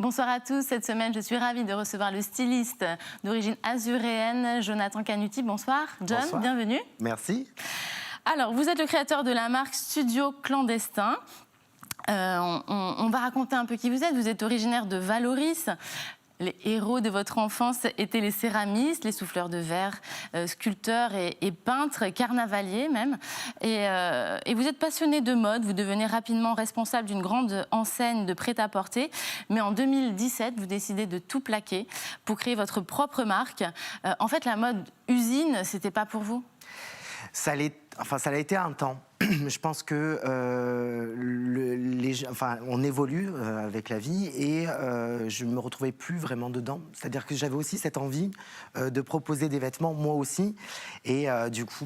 Bonsoir à tous. Cette semaine, je suis ravie de recevoir le styliste d'origine azuréenne, Jonathan Canuti. Bonsoir, John, Bonsoir. Bienvenue. Merci. Alors, vous êtes le créateur de la marque Studio Clandestin. On va raconter un peu qui vous êtes. Vous êtes originaire de Vallauris. Les héros de votre enfance étaient les céramistes, les souffleurs de verre, sculpteurs et peintres, carnavaliers même. Et vous êtes passionné de mode, vous devenez rapidement responsable d'une grande enseigne de prêt-à-porter. Mais en 2017, vous décidez de tout plaquer pour créer votre propre marque. En fait, la mode usine, c'était pas pour vous ? Ça l'a été un temps. Je pense que on évolue avec la vie et je ne me retrouvais plus vraiment dedans. C'est-à-dire que j'avais aussi cette envie de proposer des vêtements, moi aussi. Et du coup,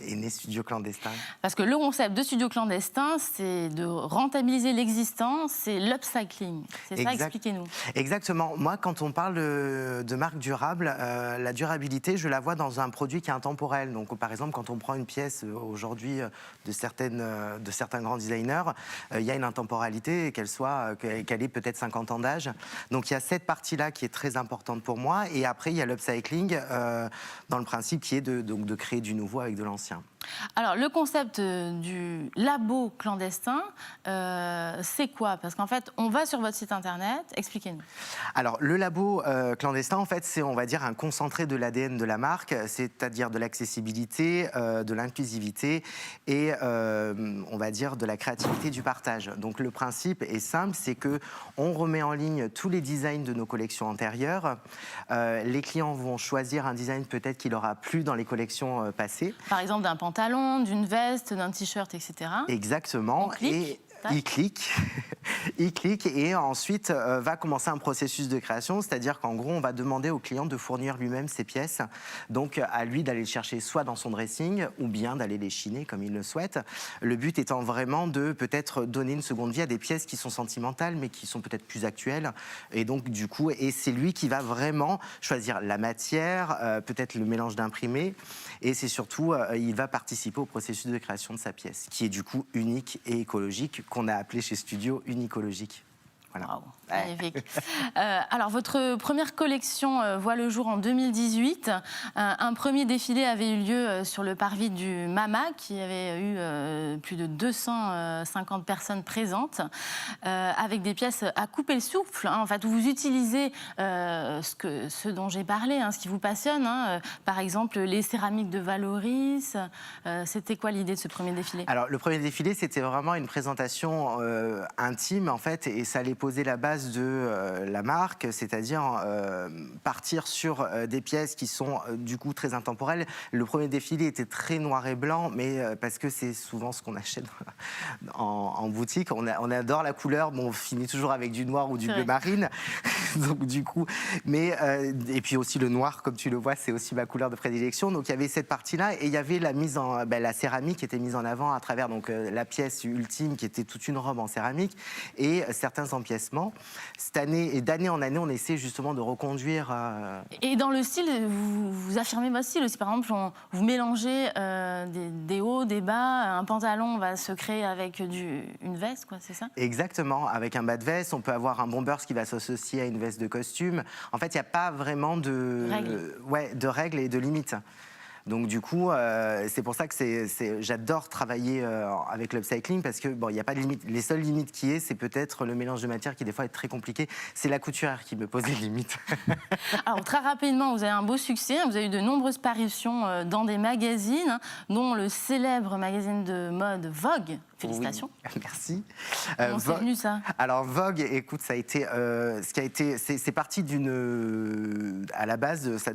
est né Studio Clandestin. Parce que le concept de Studio Clandestin, c'est de rentabiliser l'existant, c'est l'upcycling. C'est ça, expliquez-nous. Exactement. Moi, quand on parle de marque durable, la durabilité, je la vois dans un produit qui est intemporel. Donc, par exemple, quand on prend une pièce aujourd'hui de certains grands designers, il y a une intemporalité, qu'elle ait peut-être 50 ans d'âge. Donc il y a cette partie-là qui est très importante pour moi. Et après, il y a l'upcycling, dans le principe qui est de créer du nouveau avec de l'ancien. Alors, le concept du labo clandestin, c'est quoi ? Parce qu'en fait, on va sur votre site internet, expliquez-nous. Alors, le labo clandestin, en fait, c'est, on va dire, un concentré de l'ADN de la marque, c'est-à-dire de l'accessibilité, de l'inclusivité et, on va dire, de la créativité du partage. Donc, le principe est simple, c'est qu'on remet en ligne tous les designs de nos collections antérieures. Les clients vont choisir un design peut-être qui leur a plu dans les collections passées. Par exemple, d'un pantalon, d'une veste, d'un t-shirt, etc. Exactement. Et il clique et ensuite va commencer un processus de création, c'est-à-dire qu'en gros, on va demander au client de fournir lui-même ses pièces, donc à lui d'aller le chercher soit dans son dressing ou bien d'aller les chiner comme il le souhaite. Le but étant vraiment de peut-être donner une seconde vie à des pièces qui sont sentimentales mais qui sont peut-être plus actuelles. Et donc du coup, c'est lui qui va vraiment choisir la matière, peut-être le mélange d'imprimés, et c'est surtout, il va participer au processus de création de sa pièce, qui est du coup unique et écologique, qu'on a appelé chez Studio Unicologique. Voilà. Wow, magnifique. Alors, votre première collection voit le jour en 2018. Un premier défilé avait eu lieu sur le parvis du MAMA, qui avait eu plus de 250 personnes présentes, avec des pièces à couper le souffle. En fait, où vous utilisez ce dont j'ai parlé, ce qui vous passionne. Par exemple, les céramiques de Vallauris. C'était quoi l'idée de ce premier défilé ? Alors, le premier défilé, c'était vraiment une présentation intime, en fait, et ça allait poser la base de la marque, c'est-à-dire partir sur des pièces qui sont du coup très intemporelles. Le premier défilé était très noir et blanc, mais parce que c'est souvent ce qu'on achète en boutique. On adore la couleur, mais on finit toujours avec du noir ou du bleu marine. Donc du coup, et puis aussi le noir, comme tu le vois, c'est aussi ma couleur de prédilection. Donc il y avait cette partie-là, et il y avait la céramique qui était mise en avant à travers la pièce ultime, qui était toute une robe en céramique, et certains empiècements. Cette année, et d'année en année, on essaie justement de reconduire... Et dans le style, vous affirmez votre style aussi. Par exemple, vous mélangez des hauts, des bas. Un pantalon va se créer avec une veste, quoi, c'est ça ? Exactement. Avec un bas de veste, on peut avoir un bomber qui va s'associer à une veste de costume. En fait, il n'y a pas vraiment de règles et de limites. Donc du coup, c'est pour ça que j'adore travailler avec l'upcycling, parce que il n'y a pas de limite. Les seules limites qui est, c'est peut-être le mélange de matières qui des fois est très compliqué. C'est la couturière qui me pose les limites. Alors très rapidement, vous avez un beau succès. Vous avez eu de nombreuses parutions dans des magazines, dont le célèbre magazine de mode Vogue. Félicitations. Oui, merci. Comment c'est venu ça ? Alors Vogue, écoute, ça a été, c'est parti à la base, ça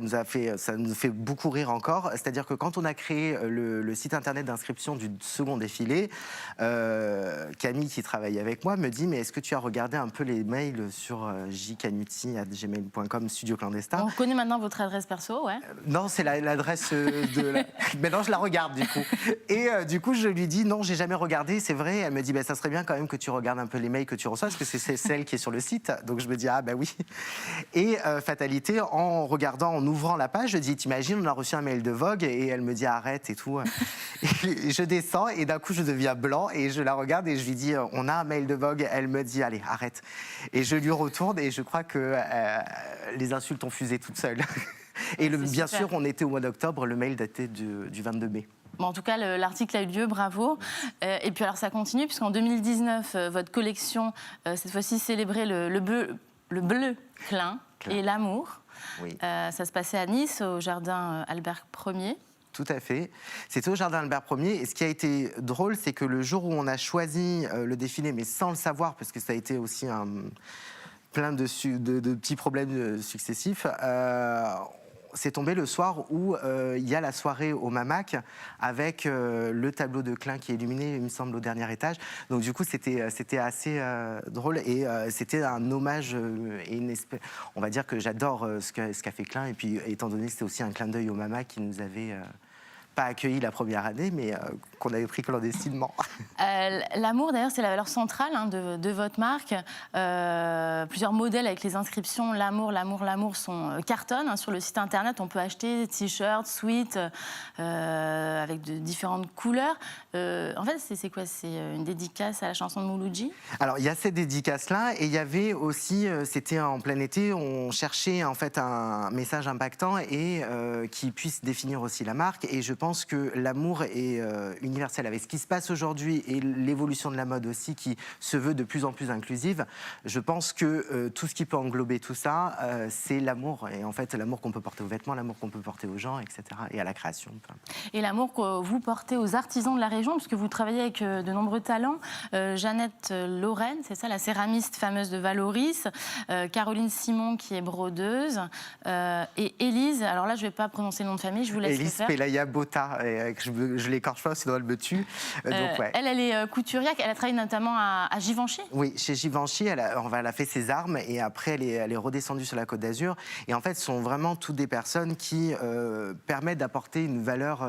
nous fait beaucoup rire encore. C'est-à-dire que quand on a créé le site internet d'inscription du second défilé, Camille, qui travaille avec moi, me dit: mais est-ce que tu as regardé un peu les mails sur jcanuti@gmail.com, Studio Clandestin ? On connaît maintenant votre adresse perso, ouais. Non, c'est l'adresse de... Maintenant, je la regarde, du coup. Et du coup, je lui dis: non, j'ai jamais regardé. regardé, c'est vrai. Elle me dit, ça serait bien quand même que tu regardes un peu les mails que tu reçois, parce que c'est celle qui est sur le site. Donc je me dis, ah bah oui. Et fatalité, en regardant, en ouvrant la page, je dis, t'imagines, on a reçu un mail de Vogue, et elle me dit, arrête et tout. Et je descends, et d'un coup, je deviens blanc, et je la regarde, et je lui dis, on a un mail de Vogue. Elle me dit, allez, arrête. Et je lui retourne, et je crois que les insultes ont fusé toutes seules. Et bien sûr, on était au mois d'octobre, le mail datait du 22 mai. Bon, en tout cas, l'article a eu lieu, bravo. Et puis alors ça continue, puisqu'en 2019, votre collection, cette fois-ci, célébrait le bleu clin et l'amour. Oui. Ça se passait à Nice, au jardin Albert Ier. Tout à fait. C'était au jardin Albert Ier. Et ce qui a été drôle, c'est que le jour où on a choisi le défilé, mais sans le savoir, parce que ça a été aussi plein de petits problèmes successifs, c'est tombé le soir où il y a la soirée au Mamac avec le tableau de Klein qui est illuminé, il me semble, au dernier étage. Donc du coup, c'était assez drôle et c'était un hommage et on va dire que j'adore ce qu'a fait Klein. Et puis, étant donné que c'était aussi un clin d'œil au Mamac qui nous avait pas accueilli la première année, mais qu'on avait pris clandestinement. L'amour, d'ailleurs, c'est la valeur centrale de votre marque. Plusieurs modèles avec les inscriptions l'amour, l'amour, l'amour cartonnent. Sur le site internet, on peut acheter t-shirts, sweats avec de différentes couleurs. En fait, c'est quoi? C'est une dédicace à la chanson de Mouloudji? Alors, il y a cette dédicace-là, et il y avait aussi, c'était en plein été, on cherchait en fait un message impactant et qui puisse définir aussi la marque. Et je pense que l'amour est universel. Avec ce qui se passe aujourd'hui et l'évolution de la mode aussi, qui se veut de plus en plus inclusive, je pense que tout ce qui peut englober tout ça, c'est l'amour. Et en fait, l'amour qu'on peut porter aux vêtements, l'amour qu'on peut porter aux gens, etc. Et à la création. Et l'amour que vous portez aux artisans de la région, parce que vous travaillez avec de nombreux talents. Jeannette Lorraine, c'est ça, la céramiste fameuse de Valoris. Caroline Simon, qui est brodeuse. Et Élise, alors là, je ne vais pas prononcer le nom de famille, je vous laisse le faire. Élise Pelaya Bota, je l'écorche pas, sinon elle me tue. Donc, ouais. Elle est couturière, elle a travaillé notamment à Givenchy. Oui, chez Givenchy, elle a fait ses armes et après elle est redescendue sur la Côte d'Azur. Et en fait, ce sont vraiment toutes des personnes qui permettent d'apporter une valeur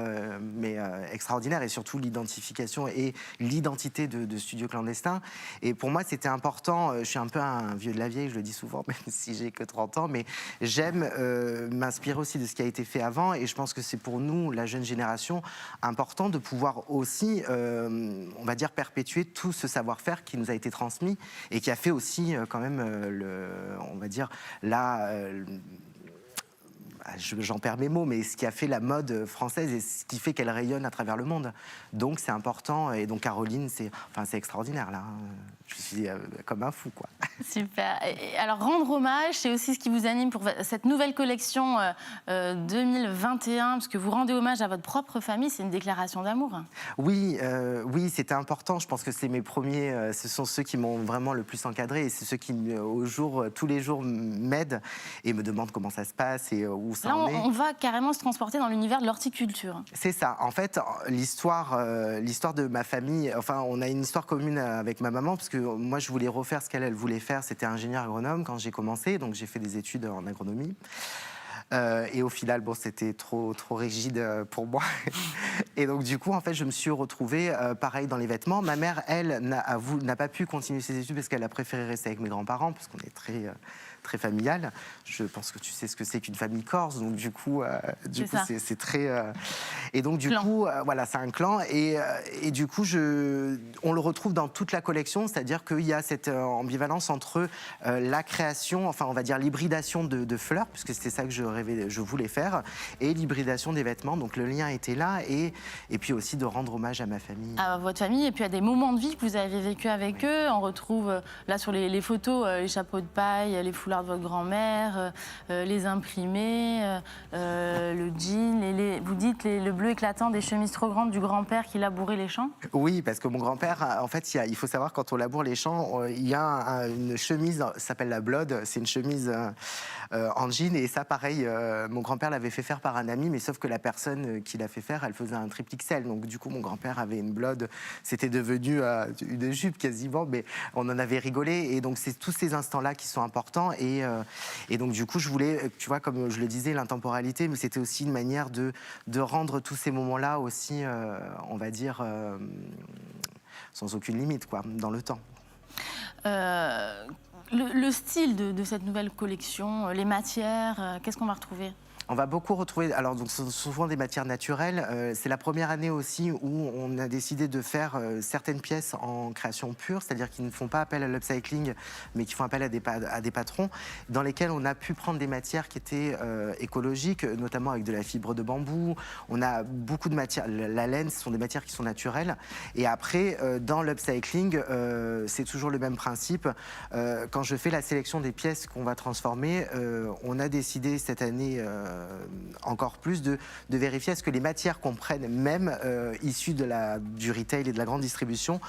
extraordinaire, et surtout l'identification et l'identité de Studio Clandestin. Et pour moi, c'était important. Je suis un peu un vieux de la vieille, je le dis souvent, même si j'ai que 30 ans, mais j'aime m'inspirer aussi de ce qui a été fait avant. Et je pense que c'est pour nous, la jeune génération, important de pouvoir aussi, on va dire, perpétuer tout ce savoir-faire qui nous a été transmis et qui a fait aussi quand même, on va dire, j'en perds mes mots, mais ce qui a fait la mode française et ce qui fait qu'elle rayonne à travers le monde. Donc c'est important, et donc Caroline, c'est extraordinaire là. Je suis comme un fou, quoi. Super. Et alors rendre hommage, c'est aussi ce qui vous anime pour cette nouvelle collection 2021, parce que vous rendez hommage à votre propre famille, c'est une déclaration d'amour. Oui, c'était important. Je pense que c'est mes premiers, ce sont ceux qui m'ont vraiment le plus encadré, et c'est ceux qui, tous les jours, m'aident et me demandent comment ça se passe et où ça en est. On va carrément se transporter dans l'univers de l'horticulture. C'est ça. En fait, l'histoire de ma famille, enfin, on a une histoire commune avec ma maman, parce que moi, je voulais refaire ce qu'elle voulait faire. C'était ingénieur agronome quand j'ai commencé, donc j'ai fait des études en agronomie. Et au final, c'était trop rigide pour moi. Et donc, du coup, en fait, je me suis retrouvée pareil dans les vêtements. Ma mère, elle, n'a pas pu continuer ses études parce qu'elle a préféré rester avec mes grands-parents, parce qu'on est très familial. Je pense que tu sais ce que c'est qu'une famille corse, donc du coup c'est très... Et donc du coup, voilà, c'est un clan. Et du coup, on le retrouve dans toute la collection, c'est-à-dire qu'il y a cette ambivalence entre la création, enfin on va dire l'hybridation de fleurs, puisque c'était ça que je voulais faire, et l'hybridation des vêtements. Donc le lien était là, et puis aussi de rendre hommage à ma famille. À votre famille, et puis à des moments de vie que vous avez vécu avec eux. On retrouve là sur les photos les chapeaux de paille, les foulards de votre grand-mère, les imprimés, le jean, vous dites le bleu éclatant des chemises trop grandes du grand-père qui labourait les champs. Oui, parce que mon grand-père, en fait, il faut savoir, quand on laboure les champs, il y a une chemise, ça s'appelle la Blood, c'est une chemise en jean, et ça, pareil, mon grand-père l'avait fait faire par un ami, mais sauf que la personne qui l'a fait faire, elle faisait un triple XL, donc du coup, mon grand-père avait une Blood, c'était devenu une jupe quasiment, mais on en avait rigolé, et donc c'est tous ces instants-là qui sont importants. Et donc, du coup, je voulais, tu vois, comme je le disais, l'intemporalité, mais c'était aussi une manière de rendre tous ces moments-là aussi, on va dire, sans aucune limite, quoi, dans le temps. Le style de cette nouvelle collection, les matières, qu'est-ce qu'on va retrouver ? On va beaucoup retrouver, alors donc ce sont souvent des matières naturelles. C'est la première année aussi où on a décidé de faire certaines pièces en création pure, c'est-à-dire qui ne font pas appel à l'upcycling, mais qui font appel à des patrons, dans lesquels on a pu prendre des matières qui étaient écologiques, notamment avec de la fibre de bambou. On a beaucoup de matières, la laine, ce sont des matières qui sont naturelles. Et après, dans l'upcycling, c'est toujours le même principe. Quand je fais la sélection des pièces qu'on va transformer, on a décidé cette année encore plus de vérifier à ce que les matières qu'on prenne, même issues du retail et de la grande distribution,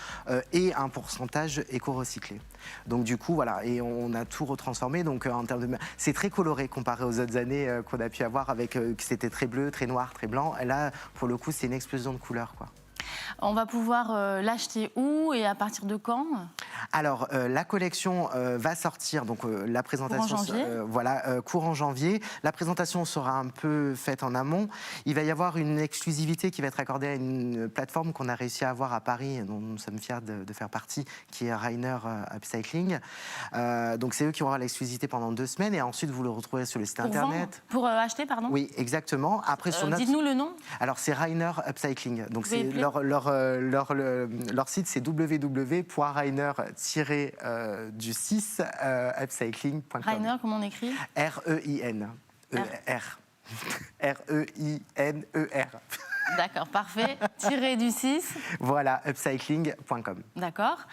aient un pourcentage éco-recyclé. Donc du coup, voilà, et on a tout retransformé. Donc en termes de, c'est très coloré comparé aux autres années qu'on a pu avoir avec que c'était très bleu, très noir, très blanc. Et là, pour le coup, c'est une explosion de couleurs, quoi. On va pouvoir l'acheter où et à partir de quand ? Alors, la collection va sortir, donc la présentation, courant janvier. La présentation sera un peu faite en amont. Il va y avoir une exclusivité qui va être accordée à une plateforme qu'on a réussi à avoir à Paris, dont nous sommes fiers de faire partie, qui est Rainer Upcycling. Donc, c'est eux qui auront l'exclusivité pendant 2 semaines, et ensuite vous le retrouverez sur le site internet. Pour acheter, pardon ? Oui, exactement. Après, sur notre... Dites-nous le nom. Alors, c'est Rainer Upcycling. Donc, c'est leur site, c'est www.rainer-upcycling.com. Rainer, comment on écrit ? R-E-I-N. R-E-I-N-E-R. D'accord, parfait. Tiré du 6. Voilà, upcycling.com. D'accord.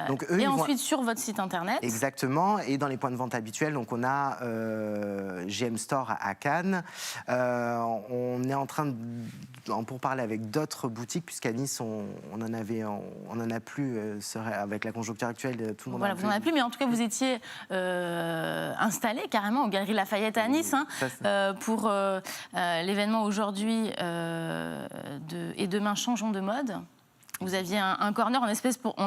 Donc, eux, et ensuite sur votre site internet. Exactement, et dans les points de vente habituels, donc on a GM Store à Cannes. On est en train pour parler avec d'autres boutiques, puisqu'à Nice on en a plus avec la conjoncture actuelle. Tout le monde. Voilà, vous n'en avez plus, mais en tout cas vous étiez installé carrément aux Galeries Lafayette à Nice pour l'événement aujourd'hui et demain changeons de mode. Vous aviez un corner, on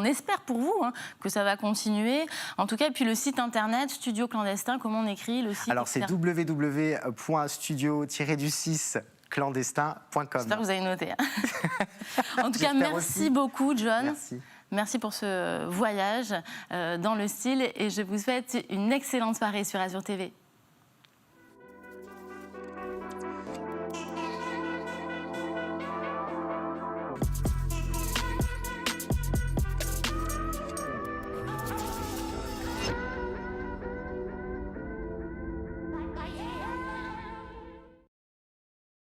espère pour vous que ça va continuer. En tout cas, et puis le site internet, Studio Clandestin, comment on écrit le site ? Alors c'est www.studio-du6clandestin.com. J'espère que vous avez noté. En tout cas, merci beaucoup, John. Merci. Merci pour ce voyage dans le style, et je vous souhaite une excellente soirée sur Azur TV.